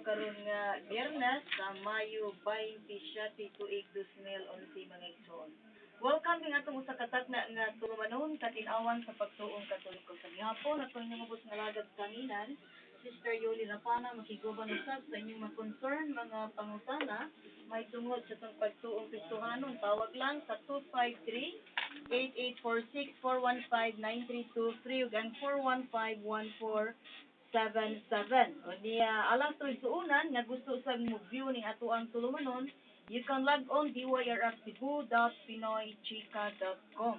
karon nga Biyernes sa Mayo 27 tuig 2011 mga igsoon. Welcome ning atong usa ka tagna nga tulumanon katinawan sa pagtuong Katoliko sa gihapon at inyong ubos nga lagad kanginan. Sister Yoli Rapana makiguban usab sa inyong mga concern mga pangutana may tungod sa tong pagtuong Kristohanon. Tawag lang sa 253-8846-415-9323 ug ang 415-1477. O niya, alas tuwing suunan, nga gusto sa mo view ning ato ang tulumanon, you can log on dyrfcebu.pinoychika.com.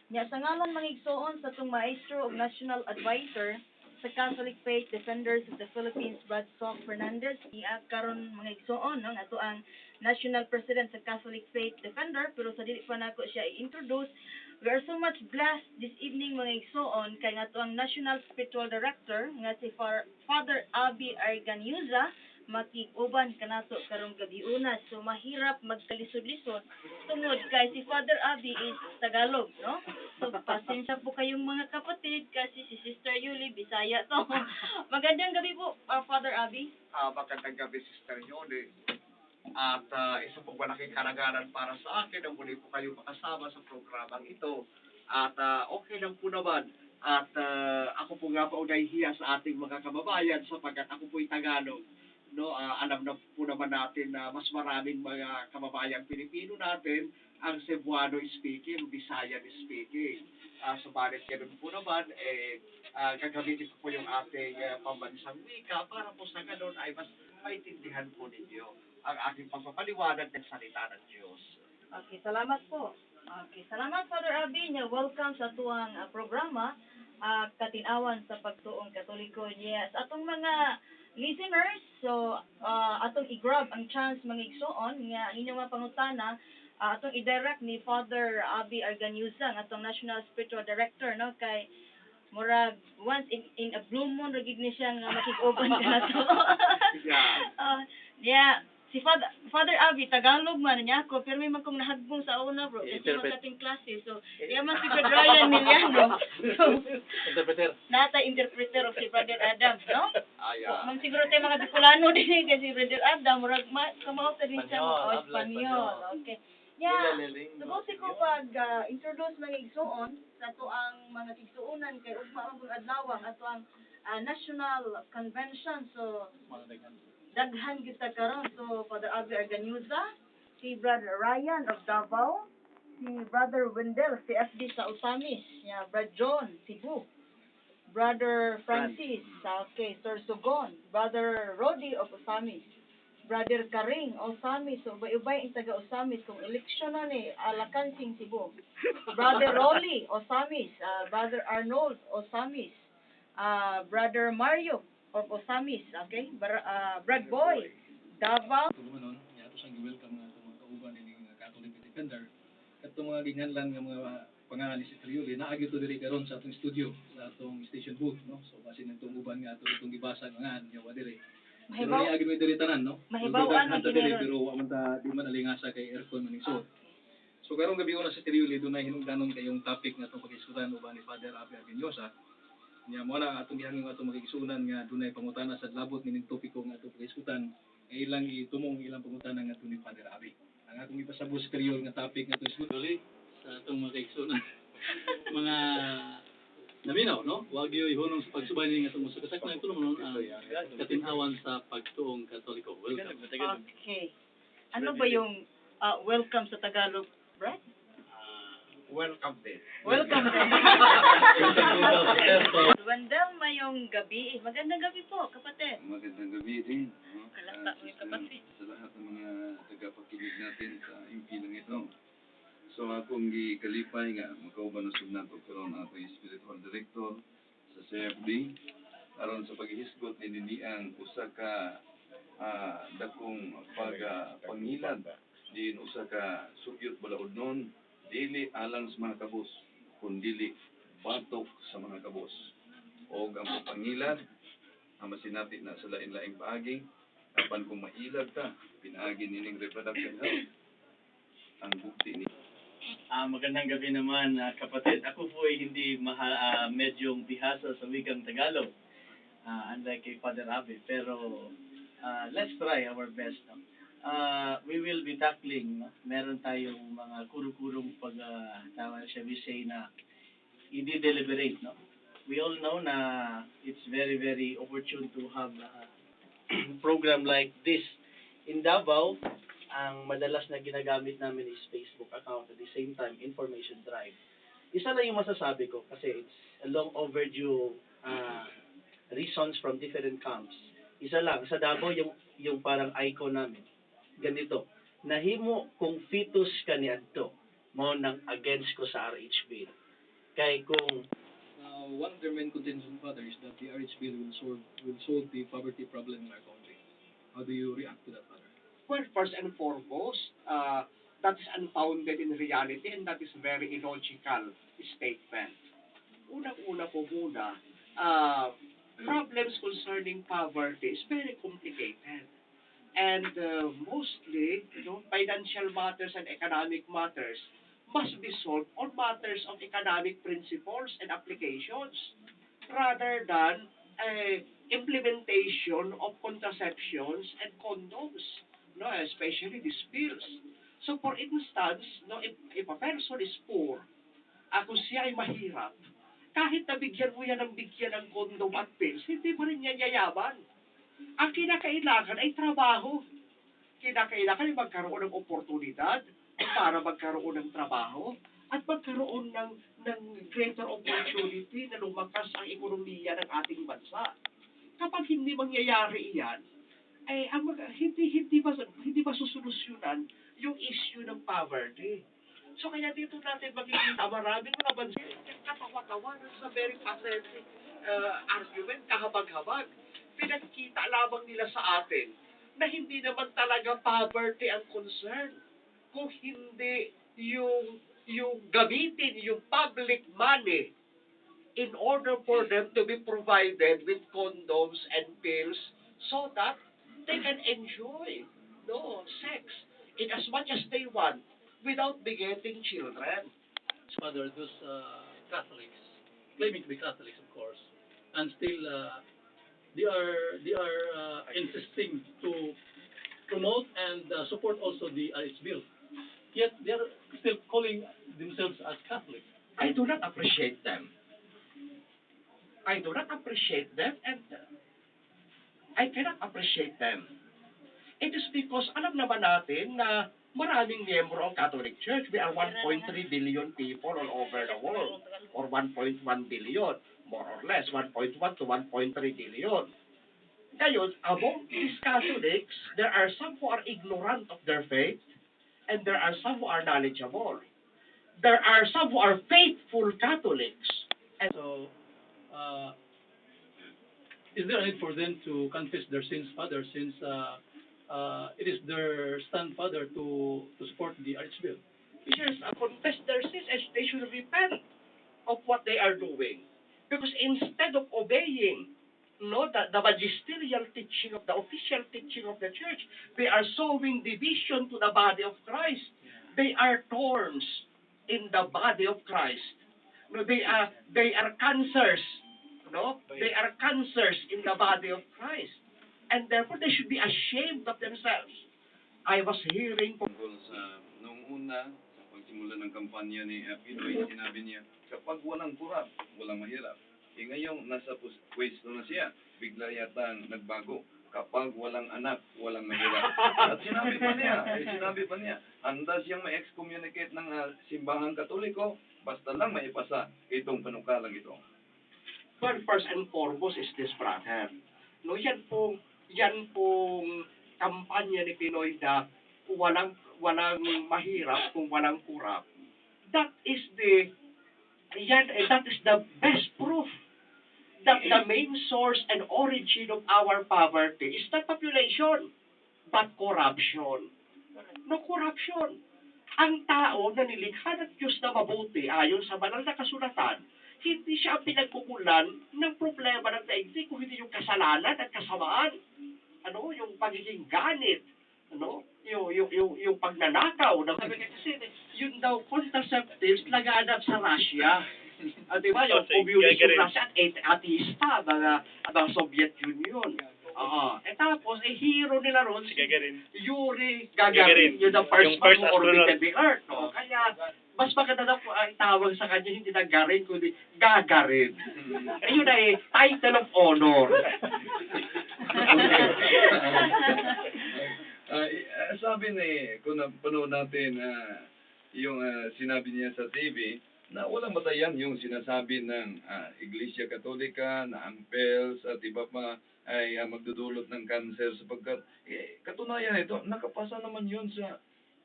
Niya, sa ngalan mga igsoon sa itong maestro o national advisor sa Catholic Faith Defenders of the Philippines, Brad Soc Fernandez, niya karon mga igsoon, no, ato ang National President sa Catholic Faith Defender, pero sa dili pa nako siya i-introduce. We are so much blessed this evening mga igsoon kay nga ang National Spiritual Director nga si Father Abby Arganiuza makig-uban kanato karong gabiuna. So mahirap magkalisod-lisod tungod kay si Father Abby is Tagalog, no? So pasensya po kayong mga kapatid kasi si Sister Yuli Bisaya to. Magandang gabi po, Father Abby. Magandang gabi, Sister Yoli. At isa pong malaking karaganan para sa akin ang muli po kayo makasama sa programang ito. At okay lang po naman. At ako po nga pa nahihiya sa ating mga kababayan sapagkat ako po'y Tagalog. No, alam na po naman natin na mas maraming mga kababayang Pilipino natin ang Cebuano speaking, Visayan speaking. Subalit ganun po naman, gagamitin ko po yung ating pambansang wika para po sa ganun ay mas maintindihan po ninyo ang aking pagpapaliwanag ng salita ng Diyos. Okay, salamat po. Okay, salamat Father Abby. Welcome sa tuwang programa, Katinawan sa Pagtuong Katoliko. Yes, atong mga listeners, so atong i-grab ang chance mga igsoon nga ang inyong mga pangutana, atong i-direct ni Father Abby Arganiuza, atong National Spiritual Director, no, kay murag once in a blue moon ragid ni siya nga makig-uban kanato. Yeah. Si Father Abby, Tagalog man niya ako, pero may man kong nahagbong sa una, bro. Kasi magkating klase. So, kaya man si Brother Ryan Miliano. So, interpreter. Interpreter of si Brother Adam, no? Yeah. So, siguro tayo mga Bicolano din kasi si Brother Adam, murag kamao sa din siya. Espanyol. Okay. Yeah. Subuti ko pag-introduce mga igsoon sa to ang mga igsuonan kay ugma ang adlawang ato ang National Convention. So, daghan kita karon. So Father Abby Arganiuza, si Brother Ryan of Davao, si Brother Wendell, si FD sa Osamis, Brother John, Cebu, Brother Francis, okay, Sorsogon, Brother Rodi of Osamis, Brother Karing, Osamis, so ubay-ubay ang taga Osamis, kung eleksyon na ni Alakansing, Cebu, Brother Rolly, Osamis, Brother Arnold, Osamis, Brother Mario of Osamis, okay? Brad Boy, Davao. Tulumanon, yato siyang i-welcome nga itong mga kauban ng Catholic Defender. At itong mga ginganlan ng mga pangalan ni Sister Yuli, naagyo ito diri karon sa atong studio, sa atong station booth, no? So, basin ng itong uban nga itong gibasa nga niya diri. Pero niagyo mo diri tanan, no? Mahibawaan ang diri, pero waman ta di man alingasa kay aircon man so. So, karong gabi una sa Sister Yuli, doon ay hinungdanon kayong topic nga itong pag-iskutan uban ni Father Abby Arganiuza. Niya mo na atong gihangin atong magigsunan nga dunay pangutana sa labot ning topiko nga atong pag-iskutan ay ilang itumong ilang pangutana nga ni Father Abby. Ang atong ipasabot sa kriol nga topic nga atong iskutan sa atong mga igsunan mga naminaw, no? Wag yo ihunong sa pagsubay ning atong musukasak na ito naman ang katinhawan sa pagtuong Katoliko. Welcome. Okay. Ano ba yung welcome sa Tagalog, Brad? Welcome din. Welcome din. Wendell, mayong gabi. Magandang gabi po, kapatid. Magandang gabi din. Kalata mo yung kapatid. Sa lahat ng mga tagapakinig natin sa impilang ito. So akong gikalipay nga makauban usab nato karon ato spiritual director sa CFD aron sa paghihisgot ni dindiang usa ka dakong pangilad din usa ka sugyot balaodnon dili alang sa mga kabus kundi batok sa mga kabus o ang pangilad ang masinati na sa lain-laing paagi apan kung mailad ka pinaagi nining reproductive health ang bukti ni magandang gabi naman kapatid. Ako po ay hindi medyong bihasa sa wikang Tagalog. Unlike kay Father Abby, pero let's try our best. No? We will be tackling, no? Meron tayong mga kuro-kurong pag, tama siya, we say na i-deliberate, no? We all know na it's very, very opportune to have a program like this. In Davao, ang madalas na ginagamit namin is Facebook account, at the same time, information drive. Isa lang yung masasabi ko kasi it's a long overdue reasons from different camps. Isa lang, sa Davao, yung parang icon namin, ganito, nahimo kung fetus ka ni Adto, mo nang against ko sa RH bill. Kay kung One of their main contention, Father, is that the RH bill will solve the poverty problem in our country. How do you react to that, Father? Well, first and foremost, that is unfounded in reality and that is very illogical statement. Unang-una po muna, problems concerning poverty is very complicated. And mostly, financial matters and economic matters must be solved on matters of economic principles and applications rather than implementation of contraceptions and condoms, no, especially these pills. So for instance, no, if a person is poor, kung siya ay mahirap, kahit nabigyan mo yan ng kondom at pills, hindi pa rin yan yayaman. Ang kinakailangan ay trabaho. Kinakailangan ay magkaroon ng oportunidad para magkaroon ng trabaho at magkaroon ng greater opportunity na lumakas ang ekonomiya ng ating bansa. Kapag hindi mangyayari iyan, ay hindi ba susolusyonan yung issue ng poverty. So kaya dito natin makikita maraming mga bansa katawa-tawa sa very pathetic argument, kahabag-habag. Pinagkita lamang nila sa atin na hindi naman talaga poverty ang concern. Kung hindi yung gamitin yung public money in order for them to be provided with condoms and pills so that they can enjoy sex in as much as they want without begetting children. Father, those Catholics, claiming to be Catholics, of course, and still they are insisting to promote and support also the RH bill. Yet they are still calling themselves as Catholics. I do not appreciate them. I do not appreciate them and I cannot appreciate them. It is because alam naman natin na maraming miyembro ang Catholic Church. We are 1.3 billion people all over the world. Or 1.1 billion. More or less, 1.1 to 1.3 billion. Ngayon, among these Catholics, there are some who are ignorant of their faith and there are some who are knowledgeable. There are some who are faithful Catholics. And So, is there a need for them to confess their sins, Father, since it is their stand, Father, to support the RH bill? yes, confess their sins and they should repent of what they are doing. Because instead of obeying the magisterial teaching of the official teaching of the church, they are sowing division to the body of Christ. They are thorns in the body of Christ. No, they are cancers. No, they are cancers in the body of Christ. And therefore they should be ashamed of themselves. I was hearing Tungkol sa nung una, sa pagsimula ng kampanya ni Pinoy, sinabi niya, kapag walang kurap, walang mahirap. Ngayong nasa pwesto na siya, bigla yata nagbago. Kapag walang anak, walang mahirap. At sinabi pa niya, handa siyang ma-excommunicate ng simbahang Katoliko, basta lang maipasa itong panukalang ito. well, first and foremost is this, brother. No, yan pong kampanya ni Pinoy na walang mahirap kung walang kurap. That is the best proof that the main source and origin of our poverty is not population, but corruption. No, corruption. Ang tao na nilikha ng Diyos na mabuti ayon sa banal na kasulatan, hindi siya ang pinagkukulan ng problema ng daigdig, kung hindi yung kasalanan at kasamaan. Yung pagiging ganit, yung pagnanakaw. Kasi yun daw, contraceptives, laganap sa Russia. Di ba, yung communist Russia at atheista, mga Soviet Union. Oo. Tapos, hero nila ron, Si Gagarin. Yuri Gagarin. Gagarin. Yung the first Yung man first who orbited astronaut. the Earth. No? Kaya, mas maganda na po ang tawag sa kanya, hindi na Garin, kundi Gagarin. Ayun ay title of honor. Sabi ni, kung napanood natin yung sinabi niya sa TV, na walang batayan yung sinasabi ng Iglesia Katolika, na ang pills at iba pa ay magdudulot ng cancer sapagkat katunayan ito, nakapasa naman yun sa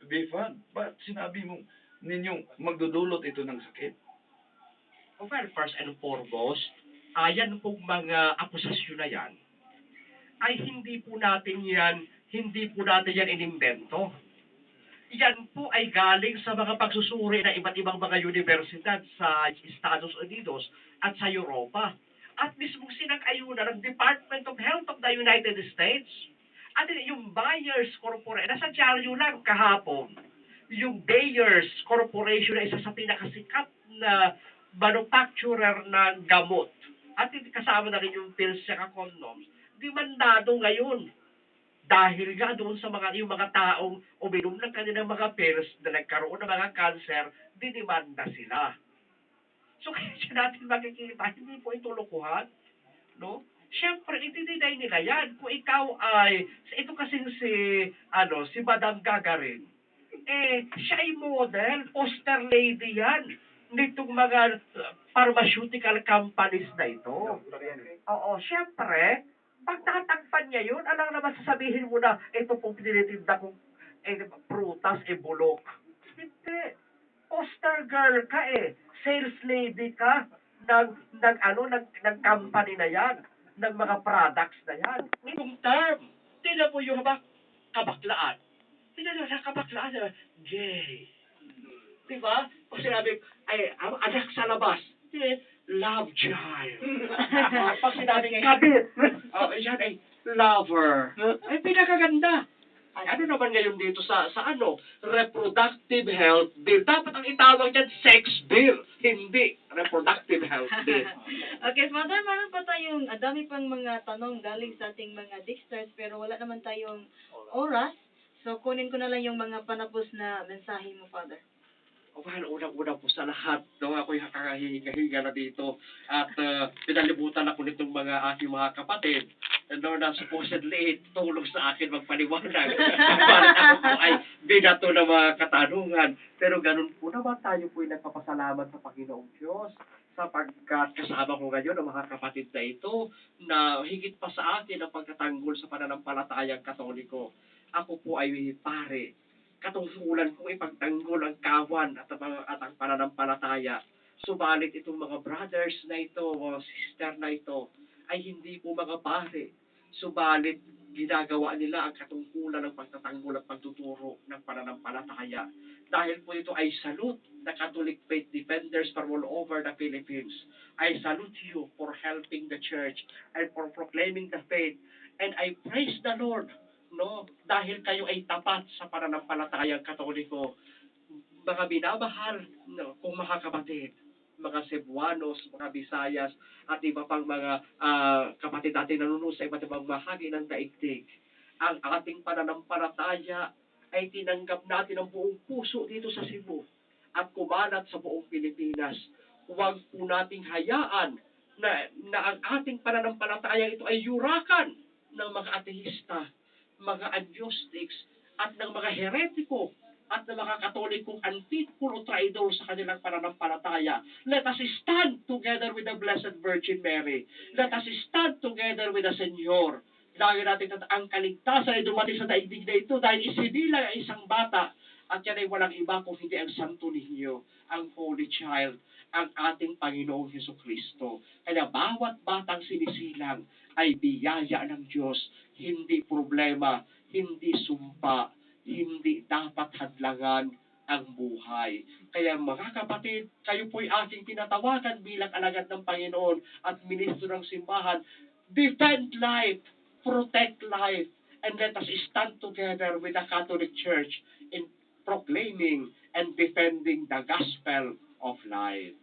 BFAD. Ba't sinabi mo ninyong magdudulot ito ng sakit? Well, first and foremost, yan pong mga akusasyon na yan, ay hindi po natin yan inimbento. Yan po ay galing sa mga pagsusuri ng iba't ibang mga universidad sa Estados Unidos at sa Europa. At mismong sinag-ayunan ng Department of Health of the United States. At yung Bayers Corporation, nasa dyaryo lang kahapon, yung Bayers Corporation ay isa sa pinakasikat na manufacturer ng gamot. At kasama na rin yung pills at condoms. Demandado ngayon. Dahil nga doon sa yung mga taong uminom ng kanilang mga pills na nagkaroon ng mga cancer, dinimanda sila. So kaya siya natin makikita, hindi po ito lokohan. No? Siyempre, i-deny nila yan. Kung ikaw ay, ito kasing si Madam Gagarin, siya ay model, poster lady yan, nitong mga pharmaceutical companies na ito. Oo, siyempre, pag tatakpan niya yun, alang naman sasabihin mo na, ito pong pinitinda kong prutas, bulok. Hindi. Poster girl ka sales lady ka ng company na yan, ng mga products na yan. Yung term, tinan mo yung kabaklaan. Tinan mo sa kabaklaan, gay. Diba? Pag sinabi, anak sa labas, love child. Pag sinabi kabit, yan ay lover. Ay, pinakaganda. Ay, ano naman ngayon dito sa reproductive health bill. Dapat ang itawag dyan, sex bill. Hindi, reproductive health bill. Okay, Father, meron pa tayong dami pang mga tanong galing sa ating mga Dixters, pero wala naman tayong oras. So, kunin ko na lang yung mga panapos na mensahe mo, Father. Well, unang-una po sa lahat, no, ako'y kakahiga na dito at pinalibutan ako nitong mga aking mga kapatid na supposedly tulong sa akin magpaliwanag. Bakit ako po ay binato ng mga katanungan. Pero ganun po naman tayo po ay nagpapasalamat sa Panginoong Diyos sapagkat kasama ko ngayon ang mga kapatid na ito na higit pa sa akin ang pagkatanggol sa pananampalatayang Katoliko. Ako po ay pare. Katungkulan kong ipagtanggol ang kawan at ang pananampalataya. Subalit itong mga brothers na ito o sister na ito ay hindi po mga pare. Subalit ginagawa nila ang katungkulan ng pagtatanggol at pagtuturo ng pananampalataya. Dahil po ito ay salute the Catholic Faith Defenders from all over the Philippines. I salute you for helping the church and for proclaiming the faith. And I praise the Lord, no, dahil kayo ay tapat sa pananampalatayang Katoliko. Mga binamahal, no, kung mga kapatid, mga Cebuanos, mga Visayas, at iba pang mga kapatid natin nanunood sa iba't ibang bahagi ng daigdig. Ang ating pananampalataya ay tinanggap natin ng buong puso dito sa Cebu at kumalat sa buong Pilipinas. Huwag po nating hayaan na ang ating pananampalataya ito ay yurakan ng mga ateista, mga agnostics, at ng mga heretiko, at ng mga katolikong unfaithful o traidor sa kanilang pananampalataya. Let us stand together with the Blessed Virgin Mary. Let us stand together with the Senyor. Dahil natin ang kaligtasan ay dumating sa daigdig na ito dahil isinilang ang isang bata at yan ay walang iba kung hindi ang Santo Niño, ang Holy Child, ang ating Panginoong Jesucristo. Kaya bawat batang sinisilang ay biyaya ng Diyos, hindi problema, hindi sumpa, hindi dapat hadlangan ang buhay. Kaya mga kapatid, kayo po'y aking tinatawagan bilang alagad ng Panginoon at ministro ng simbahan. Defend life, protect life, and let us stand together with the Catholic Church in proclaiming and defending the gospel of life.